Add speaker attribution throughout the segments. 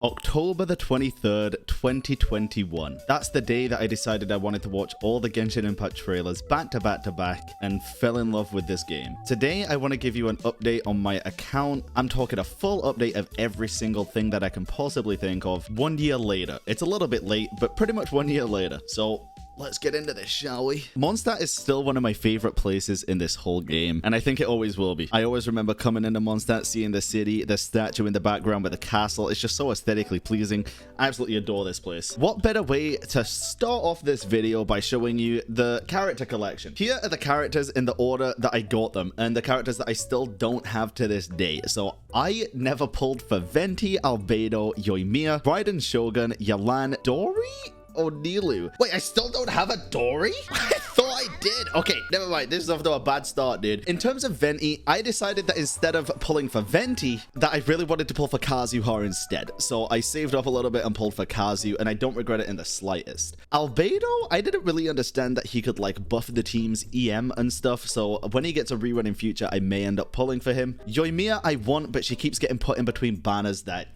Speaker 1: October the 23rd, 2021. That's the day that I decided I wanted to watch all the Genshin Impact trailers back to back to back and fell in love with this game. Today, I want to give you an update on my account. I'm talking a full update of every single thing that I can possibly think of 1 year later. It's a little bit late, but pretty much 1 year later. So let's get into this, shall we? Mondstadt is still one of my favorite places in this whole game, and I think it always will be. I always remember coming into Mondstadt, seeing the city, the statue in the background with the castle. It's just so aesthetically pleasing. I absolutely adore this place. What better way to start off this video by showing you the character collection. Here are the characters in the order that I got them, and the characters that I still don't have to this day. So I never pulled for Venti, Albedo, Yoimiya, Raiden Shogun, Yelan, Dori? Or Nilou. Wait, I still don't have a Dori? I thought I did. Okay, never mind. This is off to a bad start, dude. In terms of Venti, I decided that instead of pulling for Venti, that I really wanted to pull for Kazuha instead. So I saved up a little bit and pulled for Kazu, and I don't regret it in the slightest. Albedo, I didn't really understand that he could like buff the team's EM and stuff, so when he gets a rerun in future, I may end up pulling for him. Yoimiya, I want, but she keeps getting put in between banners that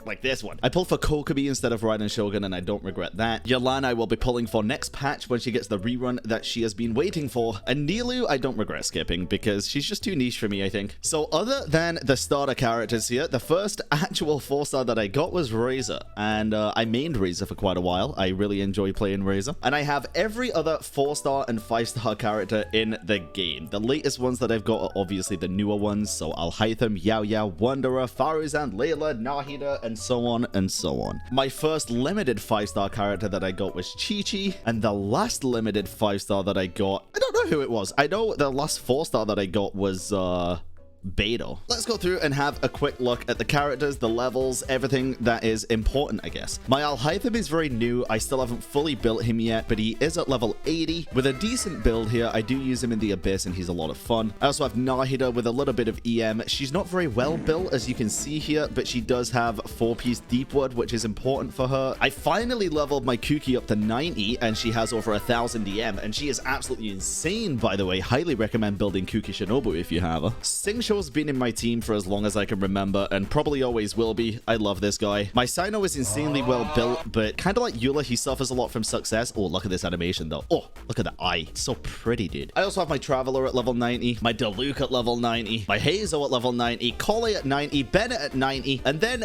Speaker 1: like this one. I pulled for Kokobi instead of Raiden Shogun, and I don't regret that. Yelan I will be pulling for next patch when she gets the rerun that she has been waiting for. And Nilou I don't regret skipping because she's just too niche for me, I think. So other than the starter characters here, the first actual 4-star that I got was Razor, and I mained Razor for quite a while. I really enjoy playing Razor. And I have every other 4-star and 5-star character in the game. The latest ones that I've got are obviously the newer ones, so Alhaitham, Yao Yao, Wanderer, Faruzan, Layla, Nahida, and so on and so on. My first limited 5-star character that I got was Chi-Chi, and the last limited 5-star that I got, I don't know who it was. I know the last 4-star that I got was Beidou. Let's go through and have a quick look at the characters, the levels, everything that is important, I guess. My Alhaitham is very new. I still haven't fully built him yet, but he is at level 80 with a decent build here. I do use him in the Abyss, and he's a lot of fun. I also have Nahida with a little bit of EM. She's not very well built, as you can see here, but she does have 4-piece Deepwood, which is important for her. I finally leveled my Kuki up to 90, and she has over 1,000 EM, and she is absolutely insane, by the way. Highly recommend building Kuki Shinobu if you have her. Xingqiu's been in my team for as long as I can remember, and probably always will be. I love this guy. My Sino is insanely well built, but kind of like Eula, he suffers a lot from success. Oh, look at this animation though. Oh, look at the eye. It's so pretty, dude. I also have my Traveler at level 90, my Diluc at level 90, my Hazo at level 90, Collei at 90, Bennett at 90, and then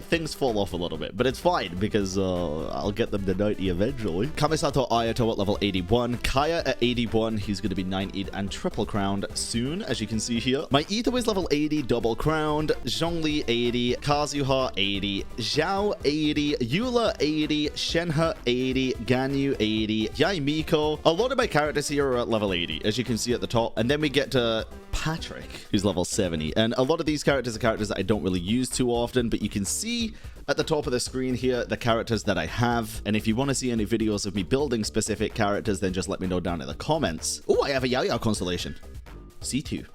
Speaker 1: things fall off a little bit, but it's fine because I'll get them to 90 eventually. Kamisato Ayato at level 81, Kaya at 81, he's going to be 90 and triple crowned soon, as you can see here. My Ether is level 80, double crowned, Zhongli 80, Kazuha 80, Zhao 80, Eula 80, Shenhe 80, Ganyu 80, Yaimiko. A lot of my characters here are at level 80, as you can see at the top, and then we get to Patrick, who's level 70, and a lot of these characters are characters that I don't really use too often, but you can see at the top of the screen here the characters that I have, and if you want to see any videos of me building specific characters, then just let me know down in the comments. Oh, I have a Yao Yao constellation. C2.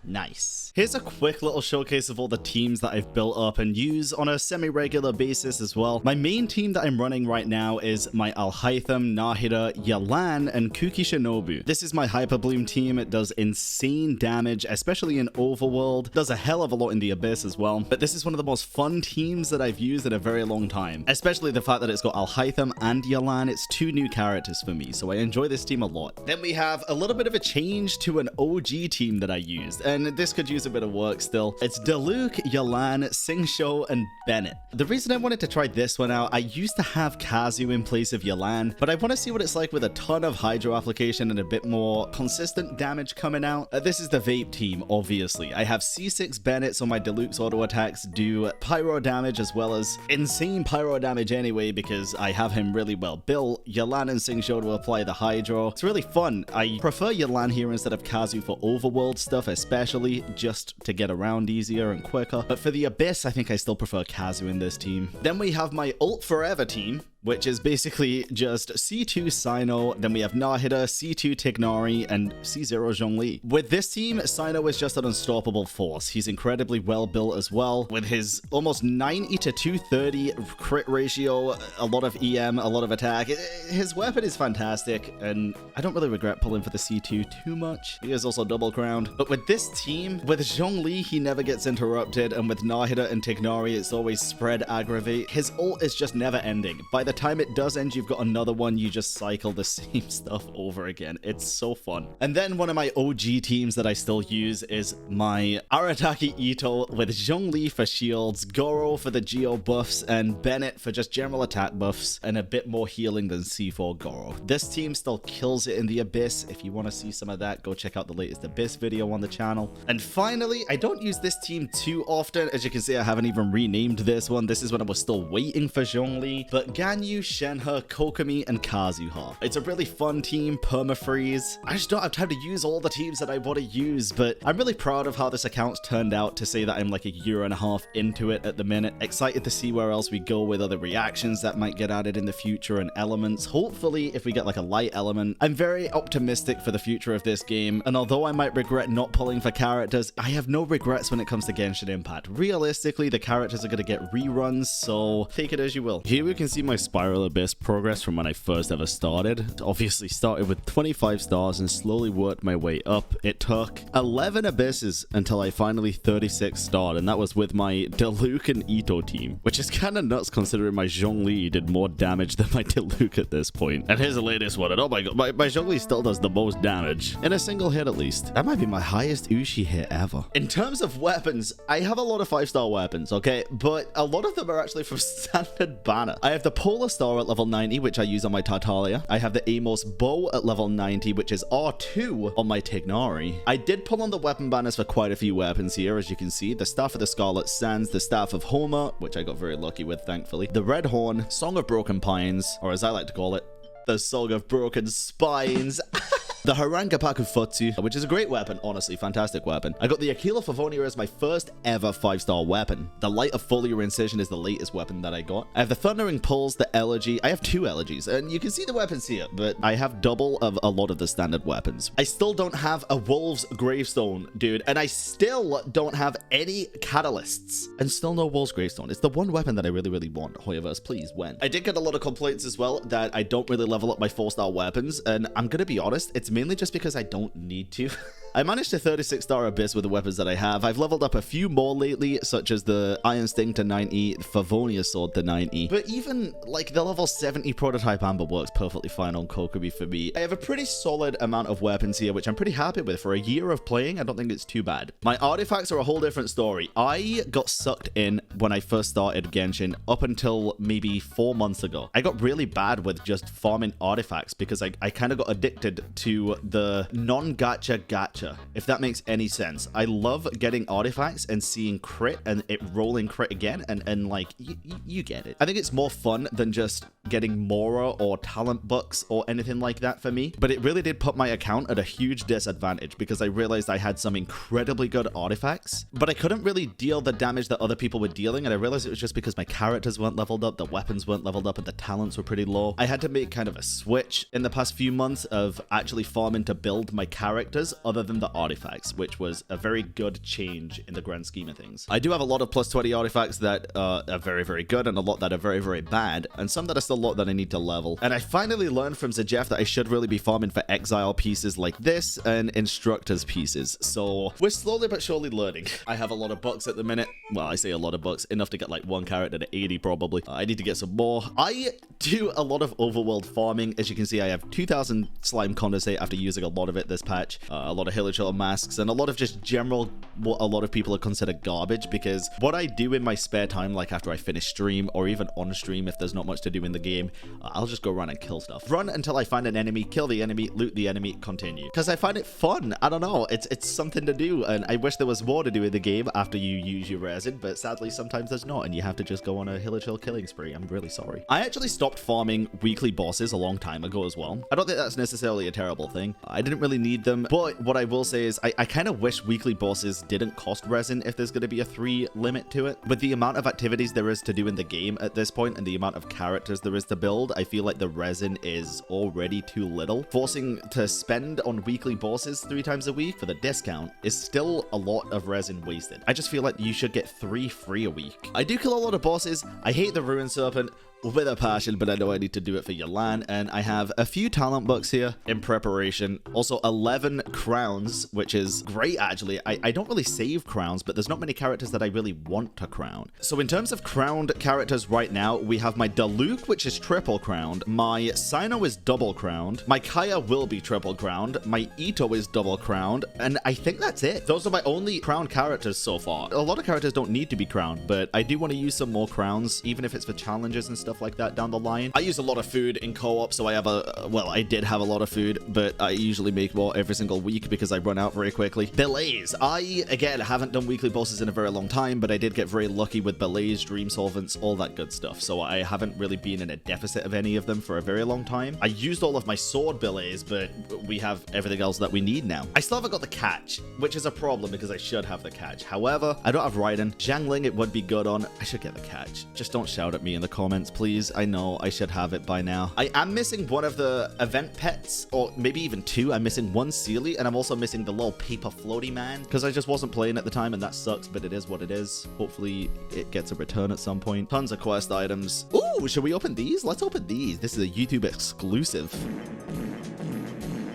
Speaker 1: Nice. Here's a quick little showcase of all the teams that I've built up and use on a semi-regular basis as well. My main team that I'm running right now is my Alhaitham, Nahida, Yelan, and Kuki Shinobu. This is my Hyper Bloom team. It does insane damage, especially in Overworld. Does a hell of a lot in the Abyss as well. But this is one of the most fun teams that I've used in a very long time. Especially the fact that it's got Alhaitham and Yelan. It's 2 new characters for me, so I enjoy this team a lot. Then we have a little bit of a change to an OG team that I used, and this could use a bit of work still. It's Diluc, Yelan, Xingqiu, and Bennett. The reason I wanted to try this one out, I used to have Kazu in place of Yelan, but I want to see what it's like with a ton of Hydro application and a bit more consistent damage coming out. This is the Vape team, obviously. I have C6 Bennett, so my Diluc's auto attacks do pyro damage as well as insane pyro damage anyway, because I have him really well built. Yelan and Xingqiu to apply the Hydro. It's really fun. I prefer Yelan here instead of Kazu for Overworld stuff, especially just to get around easier and quicker. But for the Abyss, I think I still prefer Kazu in this team. Then we have my Ult Forever team. which is basically just C2 Sino, then we have Nahida, C2 Tignari, and C0 Zhongli. With this team, Sino is just an unstoppable force. He's incredibly well built as well, with his almost 90 to 230 crit ratio, a lot of EM, a lot of attack. His weapon is fantastic, and I don't really regret pulling for the C2 too much. He is also double crowned. But with this team, with Zhongli, he never gets interrupted, and with Nahida and Tignari, it's always spread aggravate. His ult is just never ending. By the time it does end, you've got another one. You just cycle the same stuff over again. It's so fun. And then one of my OG teams that I still use is my Arataki Ito with Zhongli for shields, Goro for the Geo buffs, and Bennett for just general attack buffs and a bit more healing than C4 Goro. This team still kills it in the Abyss. If you want to see some of that, go check out the latest Abyss video on the channel. And finally, I don't use this team too often. As you can see, I haven't even renamed this one. This is when I was still waiting for Zhongli. But Ganyu, Shenhe, Kokomi, and Kazuha. It's a really fun team, permafreeze. I just don't have time to use all the teams that I want to use, but I'm really proud of how this account's turned out to say that I'm like a year and a half into it at the minute. Excited to see where else we go with other reactions that might get added in the future and elements. Hopefully, if we get like a light element, I'm very optimistic for the future of this game. And although I might regret not pulling for characters, I have no regrets when it comes to Genshin Impact. Realistically, the characters are going to get reruns, so take it as you will. Here we can see my Spiral Abyss progress from when I first ever started. Obviously started with 25 stars and slowly worked my way up. It took 11 Abysses until I finally 36 starred, and that was with my Diluc and Ito team, which is kind of nuts considering my Zhongli did more damage than my Diluc at this point. And here's the latest one, and oh my god, my Zhongli still does the most damage, in a single hit at least. That might be my highest Ushi hit ever. In terms of weapons, I have a lot of 5-star weapons, okay? But a lot of them are actually from standard banner. I have the Polar Star at level 90, which I use on my Tartaglia. I have the Amos Bow at level 90, which is R2 on my Tignari. I did pull on the weapon banners for quite a few weapons here, as you can see. The Staff of the Scarlet Sands, the Staff of Homer, which I got very lucky with, thankfully. The Red Horn, Song of Broken Pines, or as I like to call it, the Song of Broken Spines. The Haranga Paku Futsu, which is a great weapon, honestly, fantastic weapon. I got the Aquila Favonia as my first ever 5-star weapon. The Light of Foliar Incision is the latest weapon that I got. I have the Thundering Pulse, the Elegy. I have 2 Elegies, and you can see the weapons here, but I have double of a lot of the standard weapons. I still don't have a Wolf's Gravestone, dude, and I still don't have any Catalysts, and still no Wolf's Gravestone. It's the one weapon that I really, really want. Hoyoverse, please, when? I did get a lot of complaints as well that I don't really level up my 4-star weapons, and I'm gonna be honest, it's mainly just because I don't need to. I managed to 36-star Abyss with the weapons that I have. I've leveled up a few more lately, such as the Iron Sting to 90, the Favonia Sword to 90. But even, like, the level 70 Prototype Amber works perfectly fine on Kokomi for me. I have a pretty solid amount of weapons here, which I'm pretty happy with. For a year of playing, I don't think it's too bad. My artifacts are a whole different story. I got sucked in when I first started Genshin up until maybe 4 months ago. I got really bad with just farming artifacts because I kind of got addicted to the non-gacha gacha, if that makes any sense. I love getting artifacts and seeing crit and it rolling crit again, and like, you get it. I think it's more fun than just getting Mora or talent bucks or anything like that for me, but it really did put my account at a huge disadvantage because I realized I had some incredibly good artifacts, but I couldn't really deal the damage that other people were dealing, and I realized it was just because my characters weren't leveled up, the weapons weren't leveled up, and the talents were pretty low. I had to make kind of a switch in the past few months of actually farming to build my characters other than the artifacts, which was a very good change in the grand scheme of things. I do have a lot of plus 20 artifacts that are very, very good, and a lot that are very, very bad, and some that are still a lot that I need to level. And I finally learned from Zajef that I should really be farming for exile pieces like this and instructors pieces. So we're slowly but surely learning. I have a lot of bucks at the minute. Well, I say a lot of bucks, enough to get like one character to 80 probably. I need to get some more. I do a lot of overworld farming. As you can see, I have 2,000 slime condensate after using a lot of it this patch. A lot of Hilichurl masks, and a lot of just general, what a lot of people consider garbage, because what I do in my spare time, like after I finish stream or even on stream if there's not much to do in the game, I'll just go run and kill stuff. Run until I find an enemy, kill the enemy, loot the enemy, continue. Because I find it fun. I don't know. It's something to do, and I wish there was more to do in the game after you use your resin, but sadly sometimes there's not, and you have to just go on a Hilichurl killing spree. I'm really sorry. I actually stopped farming weekly bosses a long time ago as well. I don't think that's necessarily a terrible thing. I didn't really need them, but what I will say is I kind of wish weekly bosses didn't cost resin if there's going to be a 3 limit to it. With the amount of activities there is to do in the game at this point and the amount of characters there is to build, I feel like the resin is already too little. Forcing to spend on weekly bosses 3 times a week for the discount is still a lot of resin wasted. I just feel like you should get 3 free a week. I do kill a lot of bosses. I hate the Ruin Serpent with a passion, but I know I need to do it for Yelan, and I have a few talent bucks here in preparation. Also 11 crowns, which is great actually. I don't really save crowns, but there's not many characters that I really want to crown. So in terms of crowned characters right now, we have my Diluc, which is triple crowned. My Cyno is double crowned. My Kaya will be triple crowned. My Ito is double crowned, and I think that's it. Those are my only crowned characters so far. A lot of characters don't need to be crowned, but I do want to use some more crowns, even if it's for challenges and stuff like that down the line. I use a lot of food in co-op, so I have I did have a lot of food, but I usually make more every single week because I run out very quickly. Belays. I, again, haven't done weekly bosses in a very long time, but I did get very lucky with Belays, Dream Solvents, all that good stuff, so I haven't really been in a deficit of any of them for a very long time. I used all of my sword Belays, but we have everything else that we need now. I still haven't got the catch, which is a problem because I should have the catch. However, I don't have Raiden. Jiangling it would be good on. I should get the catch. Just don't shout at me in the comments, please. I know I should have it by now. I am missing one of the event pets, or maybe even 2. I'm missing one Sealy, and I'm also missing the little paper floaty man, because I just wasn't playing at the time, and that sucks, but it is what it is. Hopefully, it gets a return at some point. Tons of quest items. Ooh, should we open these? Let's open these. This is a YouTube exclusive.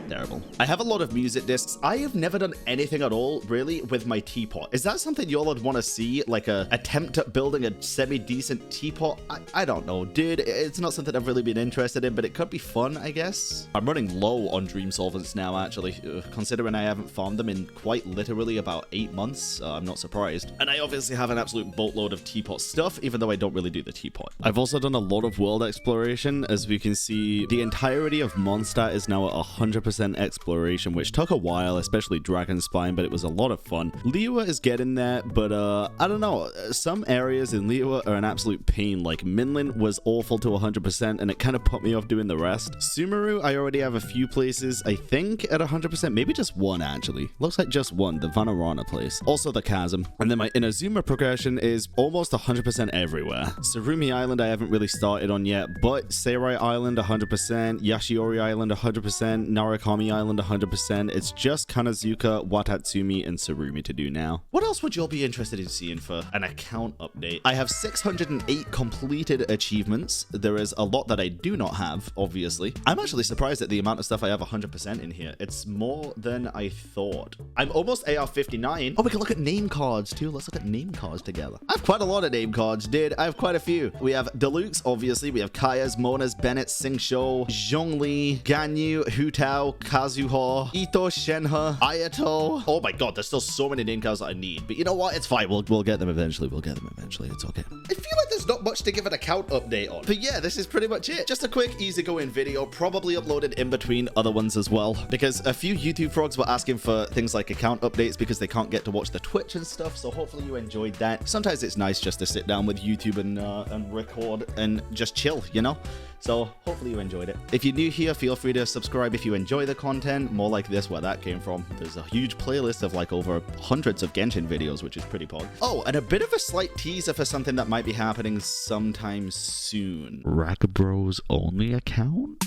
Speaker 1: Terrible. I have a lot of music discs. I have never done anything at all, really, with my teapot. Is that something y'all would want to see? Like a attempt at building a semi-decent teapot? I don't know, dude. It's not something I've really been interested in, but it could be fun, I guess. I'm running low on Dream Solvents now, actually. Considering I haven't farmed them in quite literally about 8 months, I'm not surprised. And I obviously have an absolute boatload of teapot stuff, even though I don't really do the teapot. I've also done a lot of world exploration. As we can see, the entirety of Mondstadt is now at 100% exploration, which took a while, especially Dragon Spine, but it was a lot of fun. Liyue is getting there, but I don't know. Some areas in Liyue are an absolute pain. Like Minlin was awful to 100%, and it kind of put me off doing the rest. Sumeru, I already have a few places, I think, at 100%. Maybe just one, actually. Looks like just one, the Vanarana place. Also the Chasm. And then my Inazuma progression is almost 100% everywhere. Surumi Island I haven't really started on yet, but Seirai Island 100%, Yashiori Island 100%, Narukami Island 100%. It's just Kanazuka, Watatsumi, and Surumi to do now. What else would you all be interested in seeing for an account update? I have 608 completed achievements. There is a lot that I do not have, obviously. I'm actually surprised at the amount of stuff I have 100% in here. It's more than I thought. I'm almost AR59. Oh, we can look at name cards too. Let's look at name cards together. I have quite a lot of name cards, dude. I have quite a few. We have Dilucs, obviously. We have Kaya's, Mona's, Bennett, Singshou, Zhongli, Ganyu, Hutao, Kazuha, Ito, Shenhe, Ayato. Oh my god, there's still so many name cards that I need. But you know what? It's fine. We'll get them eventually. We'll get them eventually. It's okay. I feel like there's not much to give an account update on. But yeah, this is pretty much it. Just a quick, easygoing video, probably uploaded in between other ones as well. Because a few YouTube frogs were asking for things like account updates because they can't get to watch the Twitch and stuff. So hopefully you enjoyed that. Sometimes it's nice just to sit down with YouTube and record and just chill, you know? So hopefully you enjoyed it. If you're new here, feel free to subscribe if you enjoy the content, more like this, where that came from. There's a huge playlist of like over hundreds of Genshin videos, which is pretty pog. Oh, and a bit of a slight teaser for something that might be happening sometime soon. Rack Bros only account?